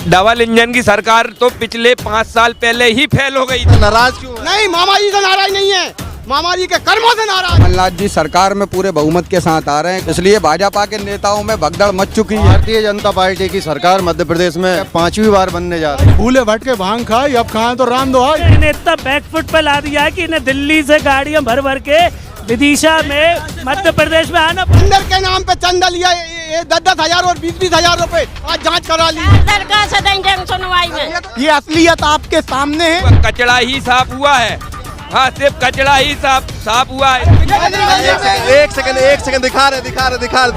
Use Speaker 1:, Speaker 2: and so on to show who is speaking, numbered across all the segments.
Speaker 1: Double engine की सरकार तो पिछले 5 साल पहले ही फेल हो गई।
Speaker 2: नाराज क्यों है?
Speaker 3: नहीं, मामा जी से नाराज नहीं है, मामा जी के कर्मों से नाराज।
Speaker 4: कमलनाथ जी सरकार में पूरे बहुमत के साथ आ रहे हैं, इसलिए भाजपा के नेताओं में भगदड़ मच चुकी है।
Speaker 2: भारतीय जनता पार्टी की सरकार मध्य प्रदेश में 5वीं बार बनने जा रही है।
Speaker 3: भूले भटके भांग खाई, अब खाए तो राम दो।
Speaker 5: इन्हें इतना बैकफुट पे ला दिया है कि इन्हें दिल्ली से गाड़ियां भर भर के विदिशा में मध्य प्रदेश में आना।
Speaker 3: अंदर के नाम पे चंदा लिया 10-10 हजार और 20-20 हजार रुपए, आज जांच करा ली।
Speaker 6: सुनवाई में
Speaker 3: ये असलियत आपके सामने है।
Speaker 1: कचड़ा ही साफ हुआ है, हाँ सिर्फ कचड़ा ही साफ हुआ है।
Speaker 2: एक सेकंड दिखा रहे।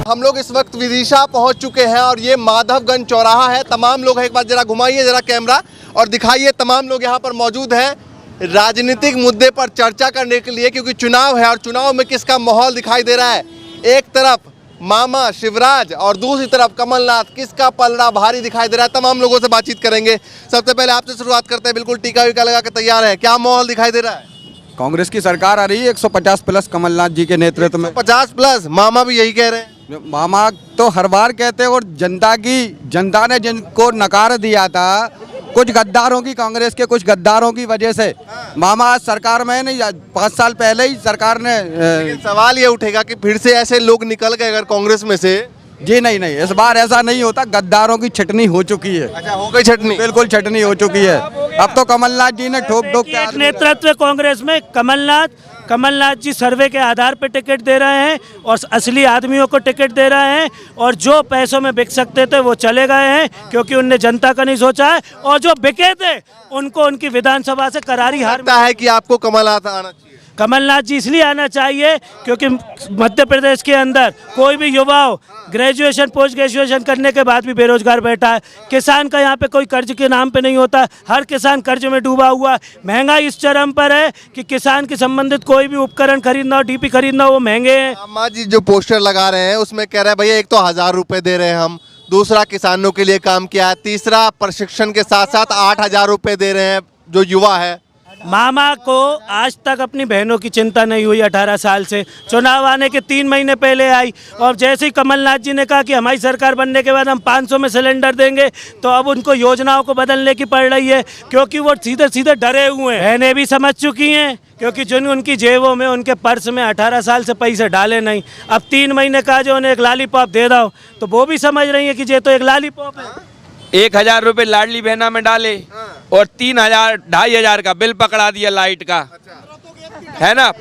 Speaker 2: हम लोग इस वक्त विदिशा पहुंच चुके हैं और ये माधवगंज चौराहा है। तमाम लोग एक बार जरा घुमाइए जरा कैमरा और दिखाइए। तमाम लोग यहाँ पर मौजूद हैं राजनीतिक मुद्दे पर चर्चा करने के लिए, क्योंकि चुनाव है और चुनाव में किसका माहौल दिखाई दे रहा है। एक तरफ मामा शिवराज और दूसरी तरफ कमलनाथ, किसका पलड़ा भारी दिखाई दे रहा है। तमाम लोगों से बातचीत करेंगे। सबसे पहले आपसे शुरुआत करते हैं। बिल्कुल टीका वीका लगा के तैयार है, क्या माहौल दिखाई दे रहा है?
Speaker 4: कांग्रेस की सरकार आ रही है 150 प्लस कमलनाथ जी के नेतृत्व में।
Speaker 2: 50 प्लस मामा भी यही कह रहे हैं।
Speaker 4: मामा तो हर बार कहते हैं, और जनता ने जिनको नकार दिया था, कुछ गद्दारों की, कांग्रेस के कुछ गद्दारों की वजह से मामा आज सरकार में नहीं। 5 साल पहले ही सरकार ने
Speaker 2: लेकिन सवाल ये उठेगा कि फिर से ऐसे लोग निकल गए अगर कांग्रेस में से।
Speaker 4: जी नहीं, इस बार ऐसा नहीं होता। गद्दारों की छटनी हो चुकी है।
Speaker 2: अच्छा, हो गई छटनी?
Speaker 4: बिल्कुल छटनी हो चुकी है। अब तो कमलनाथ जी ने ठोक
Speaker 5: एक नेतृत्व कांग्रेस में कमलनाथ जी सर्वे के आधार पर टिकट दे रहे हैं और असली आदमियों को टिकट दे रहे हैं, और जो पैसों में बिक सकते थे वो चले गए हैं क्योंकि उनने जनता का नहीं सोचा है, और जो बिके थे उनको उनकी विधानसभा से करारी हार
Speaker 2: लगता है कि आपको कमलनाथ आना चाहिए।
Speaker 5: कमलनाथ जी इसलिए आना चाहिए क्योंकि मध्य प्रदेश के अंदर कोई भी युवा हो, ग्रेजुएशन पोस्ट ग्रेजुएशन करने के बाद भी बेरोजगार बैठा है। किसान का यहाँ पे कोई कर्ज के नाम पे नहीं होता, हर किसान कर्ज में डूबा हुआ है। महंगाई इस चरम पर है कि किसान के संबंधित कोई भी उपकरण खरीदना हो, डीपी खरीदना हो, वो महंगे हैं।
Speaker 2: मामा जी जो पोस्टर लगा रहे हैं उसमें कह रहे हैं भैया एक तो 1000 रुपए दे रहे हैं हम, दूसरा किसानों के लिए काम किया है, तीसरा प्रशिक्षण के साथ साथ 8000 रुपए दे रहे हैं जो युवा है।
Speaker 5: मामा को आज तक अपनी बहनों की चिंता नहीं हुई। 18 साल से चुनाव आने के 3 महीने पहले आई, और जैसे ही कमलनाथ जी ने कहा कि हमारी सरकार बनने के बाद हम 500 में सिलेंडर देंगे, तो अब उनको योजनाओं को बदलने की पड़ रही है क्योंकि वो सीधे डरे हुए हैं। बहनें भी समझ चुकी हैं क्योंकि जिन उनकी जेबों में, उनके पर्स में 18 साल से पैसे डाले नहीं। अब 3 महीने कहा जो उन्हें एक लॉलीपॉप दे दो, तो वो भी समझ रही है कि ये तो एक लॉलीपॉप है।
Speaker 1: 1000 रुपए लाडली बहना में डाले और 3000-2500 का बिल पकड़ा दिया लाइट का, है ना।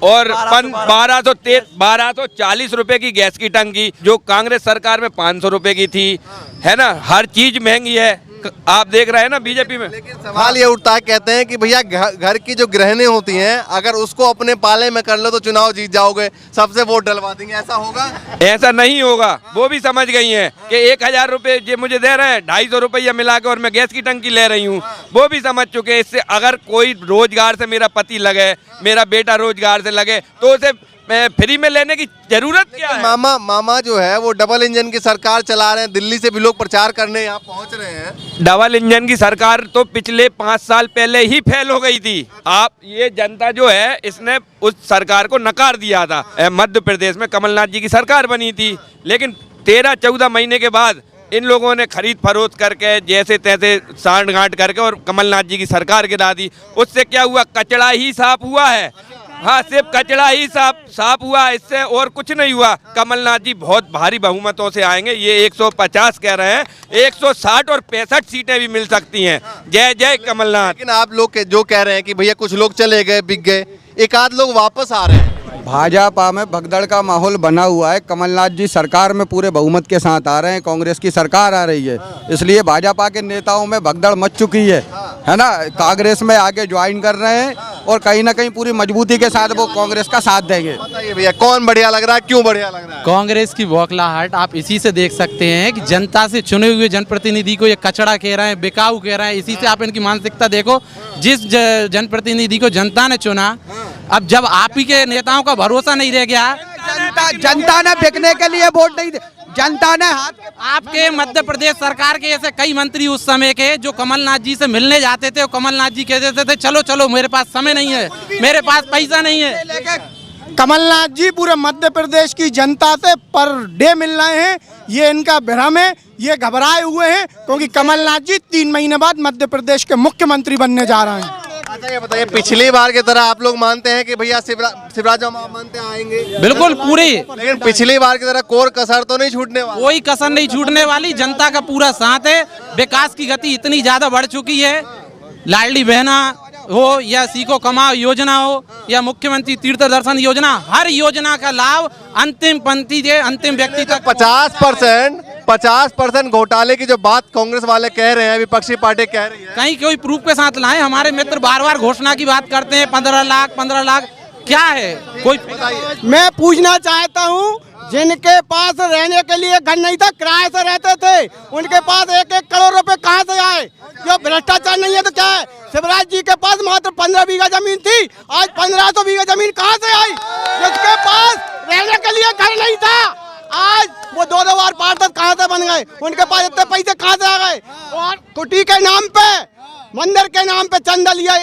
Speaker 1: 1240 रुपए की गैस की टंकी जो कांग्रेस सरकार में 500 रुपए की थी, है ना। हर चीज महंगी है, आप देख रहे हैं ना बीजेपी में।
Speaker 2: लेकिन सवाल ये उठता है, कहते हैं कि भैया घर की जो गृहिणी होती हैं अगर उसको अपने पाले में कर लो तो चुनाव जीत जाओगे, सबसे वोट डलवा देंगे, ऐसा होगा?
Speaker 1: ऐसा नहीं होगा। वो भी समझ गई हैं कि 1000 रुपए जो मुझे दे रहे हैं, 250 रुपया मिला के और मैं गैस की टंकी ले रही हूँ, वो भी समझ चुके हैं। इससे अगर कोई रोजगार से मेरा पति लगे, मेरा बेटा रोजगार से लगे, तो उसे फ्री में लेने की जरूरत क्या है?
Speaker 2: मामा जो है वो डबल इंजन की सरकार चला रहे हैं, दिल्ली से भी लोग प्रचार करने यहाँ पहुँच रहे हैं।
Speaker 1: डबल इंजन की सरकार तो पिछले 5 साल पहले ही फेल हो गई थी। आप ये जनता जो है इसने उस सरकार को नकार दिया था। मध्य प्रदेश में कमलनाथ जी की सरकार बनी थी, लेकिन 13-14 महीने के बाद इन लोगों ने खरीद फरोख्त करके जैसे तैसे सांठ गांठ करके और कमलनाथ जी की सरकार गिरा दी। उससे क्या हुआ? कचड़ा ही साफ हुआ है, हाँ सिर्फ कचड़ा ही साफ हुआ, इससे और कुछ नहीं हुआ। कमलनाथ जी बहुत भारी बहुमतों से आएंगे। ये 150 कह रहे हैं, 160 और 65 सीटें भी मिल सकती हैं। जय जय कमलनाथ।
Speaker 2: लेकिन आप लोग जो कह रहे हैं कि भैया कुछ लोग चले गए, बिक गए, एक आध लोग वापस आ रहे हैं।
Speaker 4: भाजपा में भगदड़ का माहौल बना हुआ है। कमलनाथ जी सरकार में पूरे बहुमत के साथ आ रहे हैं, कांग्रेस की सरकार आ रही है, इसलिए भाजपा के नेताओं में भगदड़ मच चुकी है ना। कांग्रेस में आगे ज्वाइन कर रहे हैं और कहीं ना कहीं पूरी मजबूती के साथ वो कांग्रेस का साथ देंगे।
Speaker 2: बताइए भैया कौन बढ़िया लग रहा है, क्यों बढ़िया लग रहा है?
Speaker 7: कांग्रेस की बौखलाहट आप इसी से देख सकते हैं कि जनता से चुने हुए जनप्रतिनिधि को ये कचड़ा कह रहे हैं, बिकाऊ कह रहे हैं। इसी से आप इनकी मानसिकता देखो। जिस जनप्रतिनिधि को जनता ने चुना, अब जब आप ही के नेताओं का भरोसा नहीं रह गया,
Speaker 4: जनता ने बिकने के लिए वोट नहीं दे, जनता ने
Speaker 7: आपके मध्य प्रदेश सरकार के ऐसे कई मंत्री उस समय के जो कमलनाथ जी से मिलने जाते थे और कमलनाथ जी कहते थे चलो चलो मेरे पास समय नहीं है, मेरे पास पैसा नहीं है,
Speaker 3: कमलनाथ जी पूरे मध्य प्रदेश की जनता से पर डे मिल रहे हैं। ये इनका भ्रम है, ये घबराए हुए हैं क्योंकि कमलनाथ जी 3 महीने बाद मध्य प्रदेश के मुख्यमंत्री बनने जा रहे हैं।
Speaker 2: अच्छा ये बताइए, पिछली बार की तरह आप लोग मानते हैं कि भैया शिवराज आप मानते हैं आएंगे?
Speaker 7: बिल्कुल पूरी,
Speaker 2: लेकिन पिछली बार की तरह कोर कसर तो नहीं छूटने वाली।
Speaker 7: कोई कसर नहीं छूटने वाली, जनता का पूरा साथ है। विकास की गति इतनी ज्यादा बढ़ चुकी है, लाडली बहना हो या सीखो कमाओ योजना हो या मुख्यमंत्री तीर्थ दर्शन योजना, हर योजना का लाभ अंतिम पंक्ति के अंतिम व्यक्ति तक।
Speaker 2: 50% घोटाले की जो बात कांग्रेस वाले कह रहे हैं, विपक्षी पार्टी कह रही है,
Speaker 7: कहीं कोई प्रूफ के साथ लाए। हमारे मित्र बार बार घोषणा की बात करते हैं, 15 लाख क्या है कोई।
Speaker 3: मैं पूछना चाहता हूँ, जिनके पास रहने के लिए घर नहीं था, किराए से रहते थे, उनके पास 1-1 करोड़ रुपए कहाँ से आए? जो भ्रष्टाचार नहीं है तो क्या है? शिवराज जी के पास मात्र 15 बीघा जमीन थी, आज 1500 बीघा जमीन कहाँ से आई? जिसके पास रहने के लिए घर नहीं था, आज वो 2 बार पार्षद कहाँ से बन गए? उनके पास इतने पैसे कहाँ से आ गए? और कुटी के नाम पे, मंदिर के नाम पे चंदा लिया,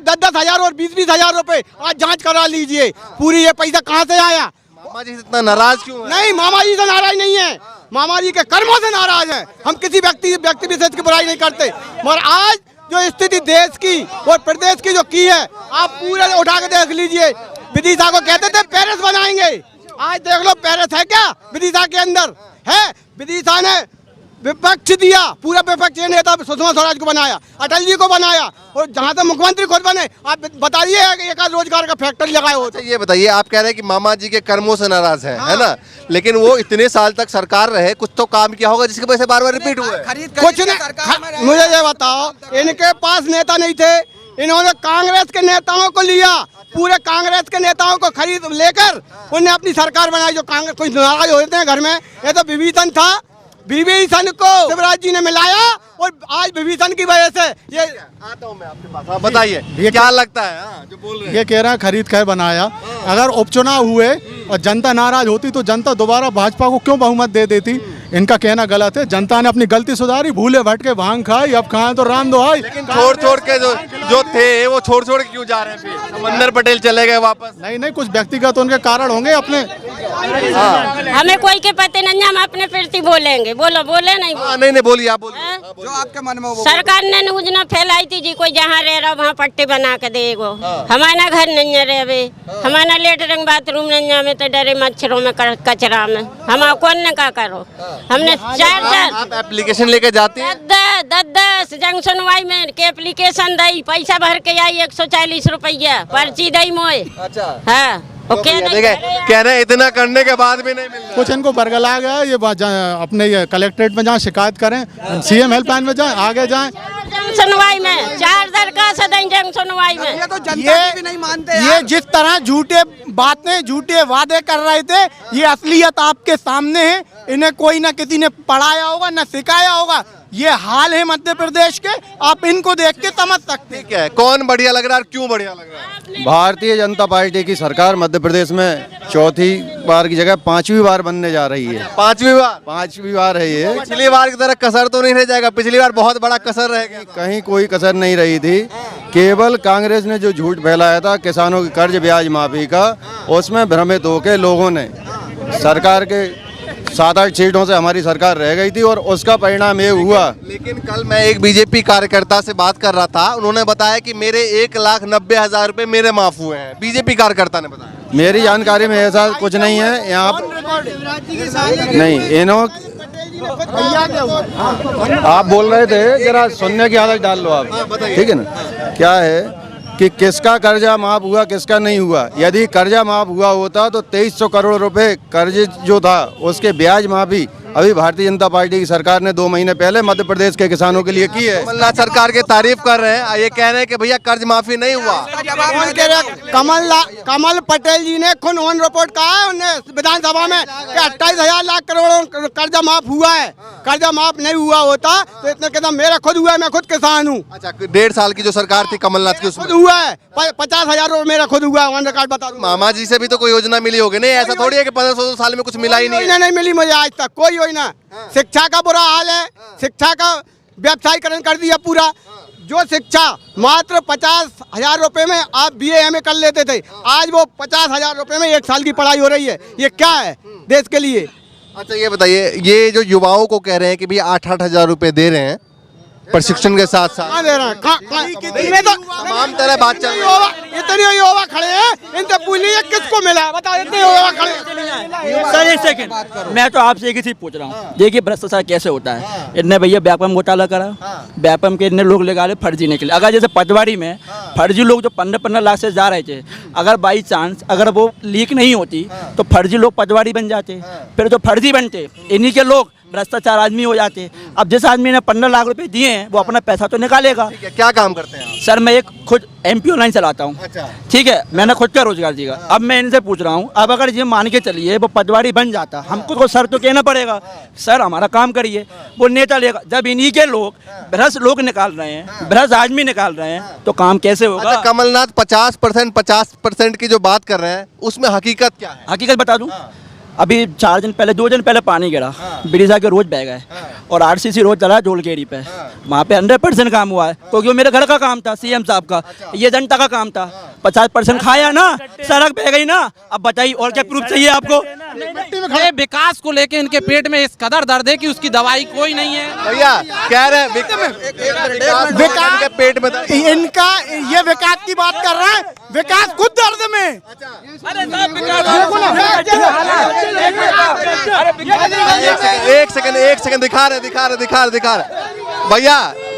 Speaker 3: 10-10 हजार और 20-20 हजार रुपए। आज जांच करा लीजिए, पूरी ये पैसा कहाँ से आया?
Speaker 2: मामा जी से इतना नाराज क्यों है?
Speaker 3: नहीं, मामा जी से नाराज नहीं है, मामा जी के कर्मों से नाराज है। हम किसी व्यक्ति विशेष की बुराई नहीं करते, मगर आज जो स्थिति देश की और प्रदेश की जो की है, आप पूरे उठा के देख लीजिए। विदिशा को कहते थे पेरिस बनाएंगे, आज देख लो पेरिस है क्या विदिशा के अंदर है? विदिशा ने विपक्ष दिया, पूरा विपक्ष नेता सुषमा स्वराज को बनाया, अटल जी को बनाया, और जहाँ से मुख्यमंत्री खुद बने। आप बताइए एक रोजगार का फैक्ट्री लगाए हो।
Speaker 2: ये बताइए, आप कह रहे हैं कि मामा जी के कर्मों से नाराज हैं, है ना? लेकिन वो इतने साल तक सरकार रहे, कुछ तो काम किया होगा जिसकी वजह से बार बार रिपीट हुआ है।
Speaker 3: कुछ नहीं, मुझे ये बताओ, इनके पास नेता नहीं थे, इन्होंने कांग्रेस के नेताओं को लिया, पूरे कांग्रेस के नेताओं को खरीद लेकर उन्हें अपनी सरकार बनाई। जो कांग्रेस कुछ नाराज होते हैं घर में, ये तो विभीषण था, विभीषण को शिवराज जी ने मिलाया और आज विभीषण की वजह से ये।
Speaker 2: आता हूं मैं आपके पास, आप बताइए क्या लगता है? जो बोल रहे हैं
Speaker 8: ये कह रहा है खरीद कर बनाया। अगर उपचुनाव हुए और जनता नाराज होती तो जनता दोबारा भाजपा को क्यों बहुमत दे देती? इनका कहना गलत है। जनता ने अपनी गलती सुधारी, भूले भटके भांग खाई, अब खाएं तो राम दोहाई।
Speaker 2: छोड़ के जो थे वो छोड़ के क्यों जा रहे हैं? फिर अमरिंदर पटेल चले गए वापस।
Speaker 8: नहीं, कुछ व्यक्तिगत उनके कारण होंगे अपने।
Speaker 6: हमें कोई के पते नहीं, हम अपने प्रति बोलेंगे। बोलो, बोले नहीं?
Speaker 2: नहीं बोलिए, आप बोलिए
Speaker 4: जो आपके मन में वो।
Speaker 6: सरकार ने न्यूज न फैलाई थी जी, कोई जहाँ रह रहा वहाँ पट्टे बना के देगो। हमारा घर नहीं है रे, हमारा लेटरिंग बाथरूम नहीं है, हमें तो डरे मच्छरों में कचरा में, हम कौन ने का करो? हमने 4
Speaker 2: आप एप्लीकेशन लेके जाते हैं?
Speaker 6: 10 जंग सुनवाई में के एप्लीकेशन दई, पैसा भर के आई 140 रुपया पर्ची दई मोए।
Speaker 2: अच्छा,
Speaker 6: हाँ,
Speaker 2: कह रहे हैं इतना करने के बाद भी नहीं मिल रहा।
Speaker 8: कुछ इनको बरगला गया। ये अपने ये कलेक्ट्रेट में जाएं, शिकायत करें, सीएम हेल्पलाइन में जाएं, आगे जाएं।
Speaker 6: सुनवाई में 4 दरखास्त दें जंग सुनवाई में।
Speaker 4: ये तो जनता भी नहीं मानते यार।
Speaker 3: ये जिस तरह झूठे बातें, झूठे वादे कर रहे थे, ये असलियत आपके सामने है। इन्हें कोई ना किसी ने पढ़ाया होगा, ना सिखाया होगा। ये हाल है मध्य प्रदेश के, आप इनको देख के समझ सकते हैं।
Speaker 2: ठीक है, कौन बढ़िया लग रहा है और क्यों बढ़िया लग रहा है?
Speaker 4: भारतीय जनता पार्टी की सरकार मध्य प्रदेश में चौथी बार की जगह 5वीं बार बनने जा रही है।
Speaker 2: 5वीं बार है ये। पिछली बार की तरह कसर तो नहीं रह जाएगा? पिछली बार बहुत बड़ा कसर रह गया।
Speaker 4: कहीं कोई कसर नहीं रही थी। केवल कांग्रेस ने जो झूठ फैलाया था किसानों की कर्ज ब्याज माफी का, उसमें भ्रमित होकर लोगों ने सरकार के 7-8 सीटों से हमारी सरकार रह गई थी और उसका परिणाम ये हुआ।
Speaker 2: लेकिन कल मैं एक बीजेपी कार्यकर्ता से बात कर रहा था, उन्होंने बताया कि मेरे 1,90,000 रुपए मेरे माफ हुए हैं। बीजेपी कार्यकर्ता ने बताया।
Speaker 4: मेरी जानकारी में ऐसा कुछ नहीं है यहाँ नहीं। इन्हों आप बोल रहे थे, जरा सुनने की आदत डाल लो आप, ठीक है ना? क्या है कि किसका कर्जा माफ हुआ, किसका नहीं हुआ? यदि कर्जा माफ हुआ होता तो 2300 करोड़ रुपए कर्ज जो था उसके ब्याज माफी अभी भारतीय जनता पार्टी की सरकार ने 2 महीने पहले मध्य प्रदेश के किसानों के लिए की है।
Speaker 2: कमलनाथ सरकार की तारीफ कर रहे हैं, ये कह रहे हैं कि भैया कर्ज माफी नहीं हुआ।
Speaker 3: कमल पटेल जी ने खुद ऑन रिपोर्ट कहा है उन्हें विधानसभा में कि 28,000 लाख करोड़ कर्जा माफ हुआ है। कर्जा माफ नहीं हुआ होता तो इतने कदम मेरा खुद हुआ है, मैं खुद किसान हूँ।
Speaker 2: अच्छा, 1.5 साल की जो सरकार थी कमलनाथ की, उसमें
Speaker 3: खुद हुआ है 50,000 मेरा खुद हुआ है, ऑन रिकॉर्ड बता दूं।
Speaker 2: मामा जी से भी तो कोई योजना मिली होगी? नहीं, ऐसा थोड़ी है कि 1500 साल में कुछ मिला ही नहीं।
Speaker 3: नहीं मिली मुझे आज तक कोई योजना। शिक्षा का बुरा हाल है, शिक्षा का व्यवसायीकरण कर दिया पूरा। जो शिक्षा मात्र 50,000 रुपए में आप BA MA कर लेते थे, आज वो 50,000 रुपए में 1 साल की पढ़ाई हो रही है। ये क्या है देश के लिए?
Speaker 2: अच्छा ये बताइए, ये जो युवाओं को कह रहे हैं कि भी 8-8 हजार रुपए दे रहे हैं प्रशिक्षण के साथ साथ,
Speaker 3: कहाँ दे रहे हैं? इनमें तो
Speaker 2: तमाम तरह बात चल रही है।
Speaker 3: इतने युवा खड़े हैं, इनसे पूछिए किसको मिला है, बताओ। इतने युवा खड़े हैं।
Speaker 9: सर एक सेकंड, मैं तो आपसे एक ही चीज पूछ रहा हूँ। देखिए भ्रष्टाचार कैसे होता है। इतने भैया व्यापम घोटाला करा, व्यापम के इतने लोग लगा रहे फर्जी निकले। अगर जैसे पटवारी में फर्जी लोग जो 15-15 लाख से जा रहे थे, अगर बाई चांस अगर वो लीक नहीं होती तो फर्जी लोग पटवारी बन जाते, फिर जो फर्जी बनते इन्हीं के लोग भ्रष्टाचार आदमी हो जाते। अब जिस आदमी ने 15 लाख रुपए दिए हैं वो अपना पैसा तो निकालेगा।
Speaker 2: क्या काम करते हैं आप?
Speaker 9: सर मैं एक खुद MP ऑनलाइन चलाता हूँ।
Speaker 2: अच्छा।
Speaker 9: ठीक है, मैंने खुद का रोजगार दिया। अब मैं इनसे पूछ रहा हूँ, अब अगर ये मान के चलिए वो पटवारी बन जाता, हमको तो सर तो कहना पड़ेगा सर हमारा काम करिए, वो नेता लेगा। जब इन्हीं के लोग भ्रष्ट लोग निकाल रहे हैं, भ्रष्ट आदमी निकाल रहे हैं, तो काम कैसे होगा?
Speaker 2: अच्छा, कमलनाथ 50% की जो बात कर रहे हैं उसमें हकीकत क्या है?
Speaker 9: हकीकत बता दूं, अभी 2 दिन पहले पानी गिरा, बिड़िसा के रोज बह गए, और RCC रोज चला जोलकेरी पे, वहाँ पे 100% काम हुआ है, क्योंकि वो मेरे घर का काम था, CM साहब का, ये जनता का काम था। 50% खाया ना, सड़क बह गई ना। अब बताइए और क्या प्रूफ चाहिए आपको?
Speaker 7: ये विकास को लेके इनके पेट में इस कदर दर्द है कि उसकी दवाई कोई नहीं है।
Speaker 2: भैया कह रहे हैं विकास के पेट में
Speaker 3: इनका ये विकास की बात कर रहा है, विकास खुद दर्द में।
Speaker 2: एक सेकंड दिखा रहे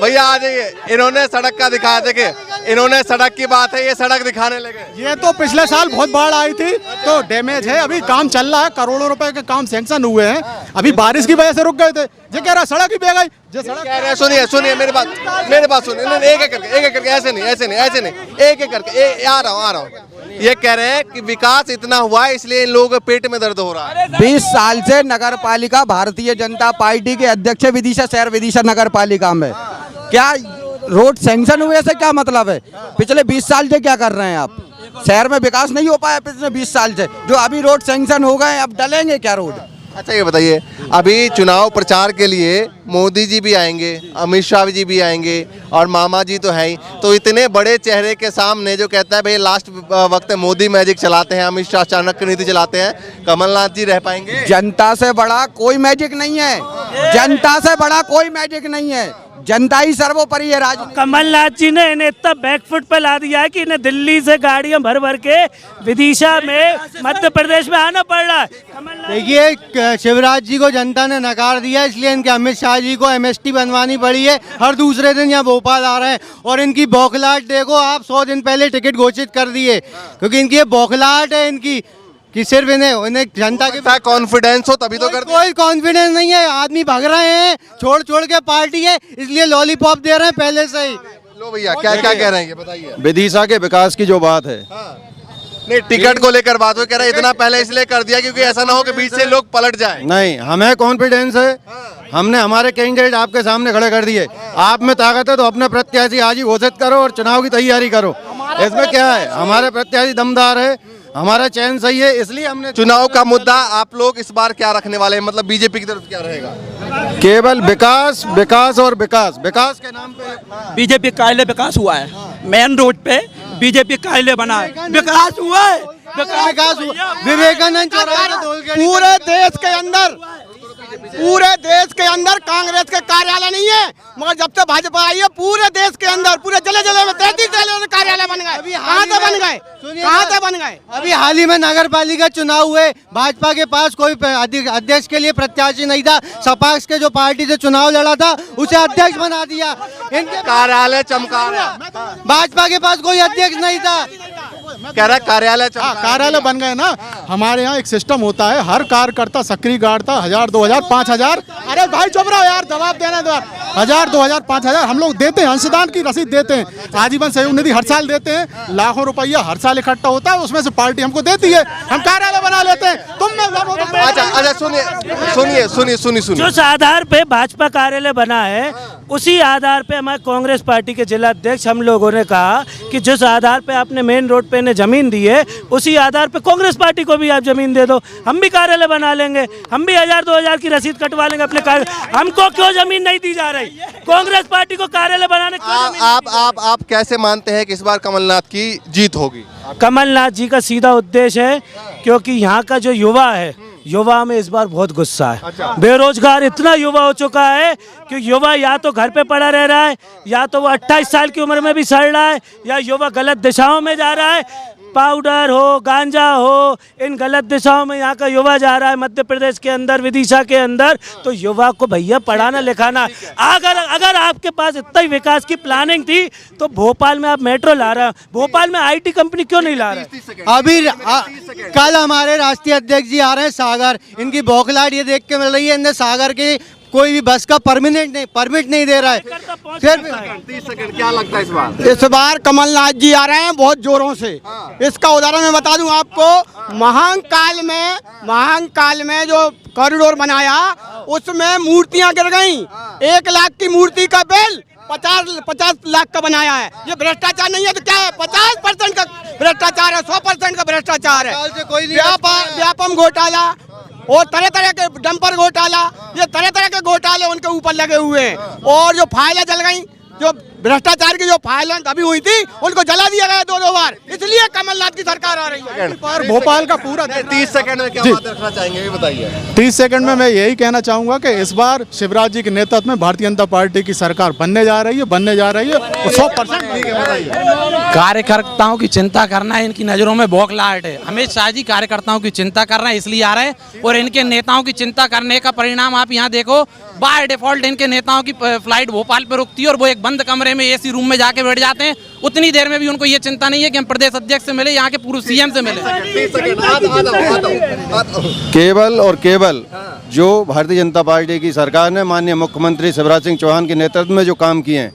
Speaker 2: भैया आ जाइए। इन्होंने सड़क का दिखाया, देखिए इन्होंने सड़क की बात है, ये सड़क दिखाने लगे।
Speaker 8: ये तो पिछले साल बहुत बाढ़ आई थी तो डैमेज है, अभी काम चल रहा है, करोड़ों रुपए के काम सैंक्शन हुए हैं, अभी बारिश की वजह से रुक गए थे। ये कह रहा सड़क ही बह गई।
Speaker 2: कह रहे हैं, सुनिए मेरी बात सुनिए। एक एक करके ऐसे नहीं, एक करके आ रहा हूँ। ये कह रहे हैं कि विकास इतना हुआ है इसलिए इन लोगों के पेट में दर्द हो रहा है।
Speaker 4: 20 साल से नगर पालिका भारतीय जनता पार्टी के अध्यक्ष विदिशा शहर विदिशा नगर पालिका में, क्या रोड सैंक्शन हुए से क्या मतलब है? पिछले 20 साल से क्या कर रहे हैं आप? शहर में विकास नहीं हो पाया पिछले 20 साल से, जो अभी रोड सैंक्शन हो गए, अब डलेंगे क्या रोड?
Speaker 2: अच्छा ये बताइए, अभी चुनाव प्रचार के लिए मोदी जी भी आएंगे, अमित शाह जी भी आएंगे और मामा जी तो है ही, तो इतने बड़े चेहरे के सामने जो कहता है भाई लास्ट वक्त मोदी मैजिक चलाते हैं, अमित शाह चाणक्य नीति चलाते हैं, कमलनाथ जी रह पाएंगे?
Speaker 4: जनता से बड़ा कोई मैजिक नहीं है, जनता से बड़ा कोई मैजिक नहीं है, जनता ही सर्वोपरि है। राजनीति
Speaker 5: कमलनाथ जी ने इन्हें इतना बैकफुट पे ला दिया है कि इन्हें दिल्ली से गाड़ियां भर भर के विदिशा में मध्य प्रदेश में आना पड़ रहा है।
Speaker 3: देखिए शिवराज जी को जनता ने नकार दिया, इसलिए इनके अमित शाह जी को MST बनवानी पड़ी है। हर दूसरे दिन यहाँ भोपाल आ रहे हैं और इनकी बौखलाहट देखो आप, 100 दिन पहले टिकट घोषित कर दिए, क्योंकि इनकी ये बौखलाहट है इनकी कि सिर्फ इन्हें जनता के
Speaker 2: कॉन्फिडेंस हो तभी तो करते।
Speaker 3: कोई कॉन्फिडेंस नहीं है, आदमी भाग रहे हैं, छोड़ के पार्टी है, इसलिए लॉलीपॉप दे रहे हैं पहले से ही।
Speaker 2: लो भैया क्या कह रहे हैं ये बताइए।
Speaker 10: विदिशा के विकास की जो बात है,
Speaker 2: नहीं टिकट को लेकर बात हो, कह रहे इतना पहले इसलिए कर दिया क्योंकि ऐसा ना हो कि बीच से लोग पलट जाएं।
Speaker 10: नहीं हमें कॉन्फिडेंस है, हमने हमारे कैंडिडेट आपके सामने खड़े कर दिए। आप में ताकत है तो अपने प्रत्याशी आज ही घोषित करो और चुनाव की तैयारी करो। इसमें क्या है, हमारे प्रत्याशी दमदार है, हमारा चयन सही है, इसलिए हमने
Speaker 2: चुनाव का मुद्दा आप लोग इस बार क्या रखने वाले हैं? मतलब बीजेपी की तरफ क्या रहेगा?
Speaker 10: केवल विकास और विकास के नाम पे
Speaker 9: बीजेपी कार्यालय विकास हुआ है, मेन रोड पे बीजेपी कार्यालय बना है, विकास हुआ है,
Speaker 3: विकास हुआ। विवेकानंद चौराहे पूरे देश के अंदर कांग्रेस के कार्यालय नहीं है, मगर जब से भाजपा आई है पूरे देश के अंदर पूरे जिले में 33 जिले में कार्यालय बन गए। कहाँ से बन गए? अभी हाल ही में नगर पालिका चुनाव हुए, भाजपा के पास कोई अध्यक्ष के लिए प्रत्याशी नहीं था, सपाक्स के जो पार्टी से चुनाव लड़ा था उसे अध्यक्ष बना दिया। इनके
Speaker 2: कार्यालय चमका रहा,
Speaker 3: भाजपा के पास कोई अध्यक्ष नहीं था,
Speaker 2: कह रहा कार्यालय
Speaker 8: कार्यालय बन गए ना। हमारे यहाँ एक सिस्टम होता है, हर कार्यकर्ता सक्रिय गाड़ता 1000, 2000, 5000। अरे भाई चुप रहो यार, जवाब देना दो। 1000, 2000, 5000 हम लोग देते हैं, अंशदान की रसीद देते हैं, आजीवन सहयोग निधि हर साल देते हैं, लाखों रुपया हर साल इकट्ठा होता है, उसमें से पार्टी हमको देती है, हम कार्यालय बना लेते हैं।
Speaker 2: अच्छा सुनिए
Speaker 5: जो आधार पे भाजपा कार्यालय बना है उसी आधार पे हमारे कांग्रेस पार्टी के जिला अध्यक्ष हम लोगों ने कहा कि जिस आधार पे आपने मेन रोड पे ने जमीन दी है, उसी आधार पे कांग्रेस पार्टी को भी आप जमीन दे दो, हम भी कार्यालय बना लेंगे, हम भी 1000-2000 की रसीद कटवा लेंगे अपने कार्य। हमको क्यों जमीन नहीं दी जा रही? कांग्रेस पार्टी को कार्यालय बनाने
Speaker 2: आप कैसे मानते हैं कि इस बार कमलनाथ की जीत होगी?
Speaker 5: कमलनाथ जी का सीधा उद्देश्य है, क्योंकि यहाँ का जो युवा है, युवा में इस बार बहुत गुस्सा है। बेरोजगार इतना युवा हो चुका है कि युवा या तो घर पे पड़ा रह रहा है, या तो वो 28 साल की उम्र में भी सड़ रहा है, या युवा गलत दिशाओं में जा रहा है। पाउडर हो, गांजा हो, इन गलत दिशाओं में यहाँ का युवा जा रहा है मध्य प्रदेश के अंदर, विदिशा के अंदर। तो युवा को भैया पढ़ाना लिखाना, अगर आपके पास इतना ही विकास की प्लानिंग थी तो भोपाल में आप मेट्रो ला रहे हैं, भोपाल में IT कंपनी क्यों नहीं ला रहे?
Speaker 3: अभी कल हमारे राष्ट्रीय अध्यक्ष जी आ रहे हैं सागर, इनकी बौखलाहट ये देख के मिल रही है, इनने सागर की कोई भी बस का परमिट नहीं दे रहा है। फिर
Speaker 2: 30 सेकंड, क्या लगता है
Speaker 3: इस बार कमलनाथ जी आ रहे हैं बहुत जोरों से। इसका उदाहरण मैं बता दूं आपको, महंग काल में जो कॉरिडोर बनाया उसमें मूर्तियां गिर गईं। 1 लाख की मूर्ति का बिल 50 लाख का बनाया है। ये भ्रष्टाचार नहीं है तो क्या है? 50% का भ्रष्टाचार है, 100% का भ्रष्टाचार है। व्यापम घोटाला और तरह तरह के डंपर घोटाला, ये तरह तरह के घोटाले उनके ऊपर लगे हुए हैं। और जो फाइलें जल गई, जो भ्रष्टाचार की जो फाइलें अभी हुई थी, उनको जला दिया गया 2 बार। इसलिए कमलनाथ की सरकार आ रही है।
Speaker 8: पर भोपाल का पूरा
Speaker 2: 30 सेकंड में क्या बात रखना चाहेंगे, ये बताइए।
Speaker 8: 30 सेकंड में मैं यही कहना चाहूंगा कि इस बार शिवराज जी के नेतृत्व में भारतीय जनता पार्टी की सरकार बनने जा रही है और 100%।
Speaker 7: कार्यकर्ताओं की चिंता करना है, इनकी नज़रों में बौखलाहट है। अमित शाह जी कार्यकर्ताओं की चिंता कर रहे हैं, इसलिए आ रहे हैं। और इनके नेताओं की चिंता करने का परिणाम आप यहाँ देखो, बाय डिफॉल्ट इनके नेताओं की फ्लाइट भोपाल पर रुकती है और वो एक बंद कमरे में AC रूम में जाके बैठ जाते हैं। उतनी देर में भी उनको ये चिंता नहीं है कि हम प्रदेश अध्यक्ष से मिले, यहाँ के पूर्व CM से मिले।
Speaker 10: केवल और केवल जो भारतीय जनता पार्टी की सरकार ने माननीय मुख्यमंत्री शिवराज सिंह चौहान के नेतृत्व में जो काम किए हैं,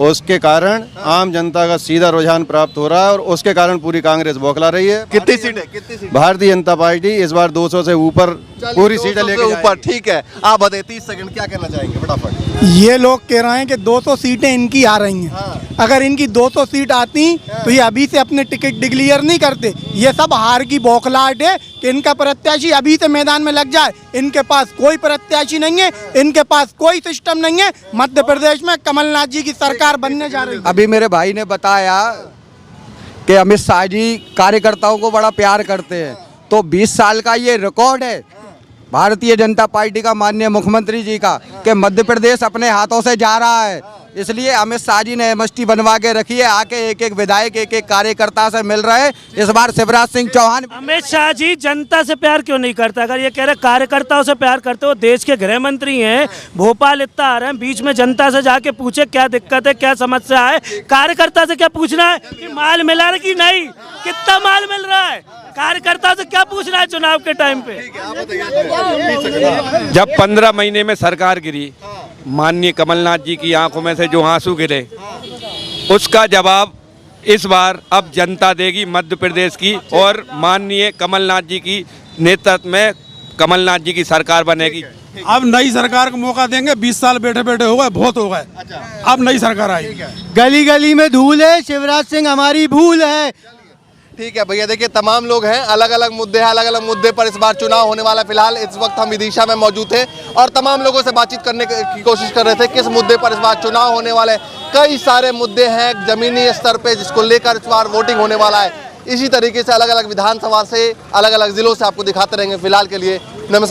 Speaker 10: उसके कारण आम जनता का सीधा रुझान प्राप्त हो रहा है और उसके कारण पूरी कांग्रेस बौखला रही है।
Speaker 2: कितनी सीटें?
Speaker 10: भारतीय जनता पार्टी इस बार 200 से ऊपर पूरी सीटें लेके
Speaker 2: ऊपर। ठीक है, आप बताइए 30 सेकंड क्या कहना चाहेंगे फटाफट?
Speaker 3: ये लोग कह रहे हैं कि 200 सीटें इनकी आ रही हैं। अगर इनकी 200 सीट आती तो ये अभी से अपने टिकट डिक्लेयर नहीं करते। ये सब हार की बौखलाहट है कि इनका प्रत्याशी अभी से मैदान में लग जाए। इनके पास कोई प्रत्याशी नहीं है, इनके पास कोई सिस्टम नहीं है। मध्य प्रदेश में कमलनाथ जी की सरकार बनने जा रही है।
Speaker 4: अभी मेरे भाई ने बताया कि अमित शाह जी कार्यकर्ताओं को बड़ा प्यार करते हैं, तो 20 साल का ये रिकॉर्ड है भारतीय जनता पार्टी का, माननीय मुख्यमंत्री जी का, कि मध्य प्रदेश अपने हाथों से जा रहा है। इसलिए अमित शाह जी ने MST बनवा के रखी है, आके एक विधायक एक कार्यकर्ता से मिल रहे हैं। इस बार शिवराज सिंह चौहान।
Speaker 5: अमित शाह जी जनता से प्यार क्यों नहीं करता? अगर ये कह रहे कार्यकर्ताओं से प्यार करते हो, देश के गृह मंत्री हैं, भोपाल इतना आ रहे हैं, बीच में जनता से जाके पूछे क्या दिक्कत है, क्या समस्या है। कार्यकर्ता से क्या पूछना है कि माल मिला रहा कि नहीं, कितना माल मिल रहा है? कार्यकर्ता से क्या पूछना है चुनाव के टाइम पे?
Speaker 1: जब 15 महीने में सरकार गिरी, माननीय कमलनाथ जी की आंखों में से जो आंसू गिरे, उसका जवाब इस बार अब जनता देगी मध्य प्रदेश की, और माननीय कमलनाथ जी की नेतृत्व में कमलनाथ जी की सरकार बनेगी।
Speaker 8: अब नई सरकार को मौका देंगे। 20 साल बैठे बैठे हो गए, बहुत हो गए। अब नई सरकार आई।
Speaker 3: गली गली में धूल है, शिवराज सिंह हमारी भूल है।
Speaker 2: ठीक है भैया, देखिए तमाम लोग हैं, अलग अलग मुद्दे हैं, अलग अलग मुद्दे पर इस बार चुनाव होने वाला। फिलहाल इस वक्त हम विदिशा में मौजूद थे और तमाम लोगों से बातचीत करने की कोशिश कर रहे थे किस मुद्दे पर इस बार चुनाव होने वाला है। कई सारे मुद्दे हैं जमीनी स्तर पे जिसको लेकर इस बार वोटिंग होने वाला है। इसी तरीके से अलग अलग विधानसभा से, अलग अलग जिलों से आपको दिखाते रहेंगे। फिलहाल के लिए नमस्कार।